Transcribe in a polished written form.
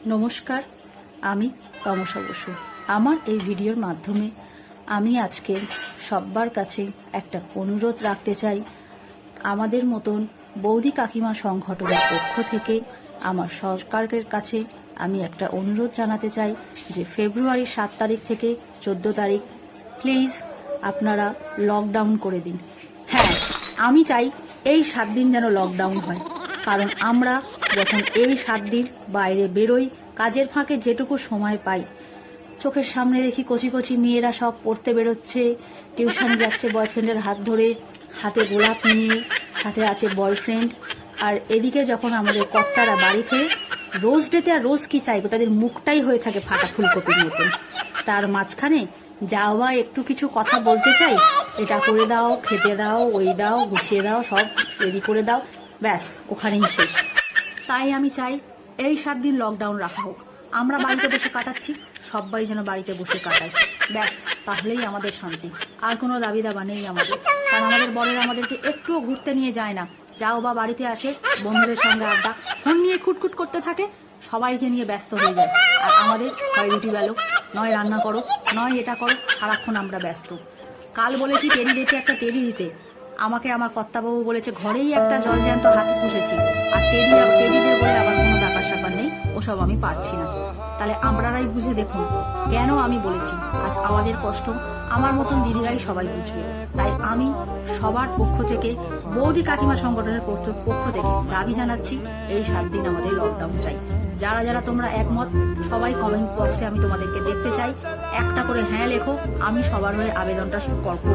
নমস্কার, আমি তমসা বসু। আমার এই ভিডিওর মাধ্যমে আমি আজকে সব্বার কাছে একটা অনুরোধ রাখতে চাই। আমাদের মতন বৌদি কাকিমা সংগঠনের পক্ষ থেকে আমার সরকারের কাছে আমি একটা অনুরোধ জানাতে চাই যে ফেব্রুয়ারির 7 তারিখ থেকে 14 তারিখ প্লিজ আপনারা লকডাউন করে দিন। হ্যাঁ, আমি চাই এই 7 দিন যেন লকডাউন হয়, কারণ আমরা যখন এই 7 দিন বাইরে বেরোই, কাজের ফাঁকে যেটুকু সময় পাই, চোখের সামনে দেখি কচি কচি মেয়েরা সব পড়তে বেরোচ্ছে, টিউশন যাচ্ছে বয়ফ্রেন্ডের হাত ধরে, হাতে গোলাপ নিয়ে, সাথে আছে বয়ফ্রেন্ড। আর এদিকে যখন আমাদের কর্তারা বাড়ি ফেরে, রোজ ডেতে আর রোজ কি চাইবো, তাদের মুখটাই হয়ে থাকে ফাটা ফুলকপির মতন। তার মাঝখানে যাওয়া একটু কিছু কথা বলতে চাই, এটা করে দাও, খেতে দাও, ওই দাও, গুছিয়ে দাও, সব রেডি করে দাও, ব্যাস ওখানেই শেষ। তাই আমি চাই এই 7 দিন লকডাউন রাখা হোক। আমরা বাড়িতে বসে কাটাচ্ছি, সবাই যেন বাড়িতে বসে কাটায়, ব্যাস তাহলেই আমাদের শান্তি। আর কোনো দাবি দাবা নেই আমাদের, কারণ আমাদের বড়রা আমাদেরকে একটুও ঘুরতে নিয়ে যায় না। যাও বা বাড়িতে আসে, বন্ধুদের সঙ্গে আড্ডা, ফোন নিয়ে খুটখুট করতে থাকে, সবাইকে নিয়ে ব্যস্ত হয়ে যায়। আর আমাদের হয় রুটি বেলো, নয় রান্না করো, নয় এটা করো, সারাক্ষণ আমরা ব্যস্ত। কাল বলেছি টেরি দিতে, একটা টেরি দিতে, আমাকে আমার কর্তাবাবু বলেছে ঘরেই একটা জলজ্যান্ত হাতি পুষেছি, আর টেরিদের বলে আবার কোনো ব্যাপার স্যাপার নেই, ওসব আমি পারছি না। তাহলে আপনারাই বুঝে দেখুন কেন আমি বলেছি। আজ আমাদের কষ্ট আমার মতন দিদিরাই সবাই বুঝবে। তাই আমি সবার পক্ষ থেকে, বৌদি কাকিমা সংগঠনের পক্ষ থেকে দাবি জানাচ্ছি, এই 7 দিন আমাদের লকডাউন চাই। যারা যারা তোমরা একমত, সবাই কমেন্ট বক্সে আমি তোমাদেরকে দেখতে চাই। একটা করে হ্যাঁ লেখো, আমি সবার হয়ে আবেদনটা করব।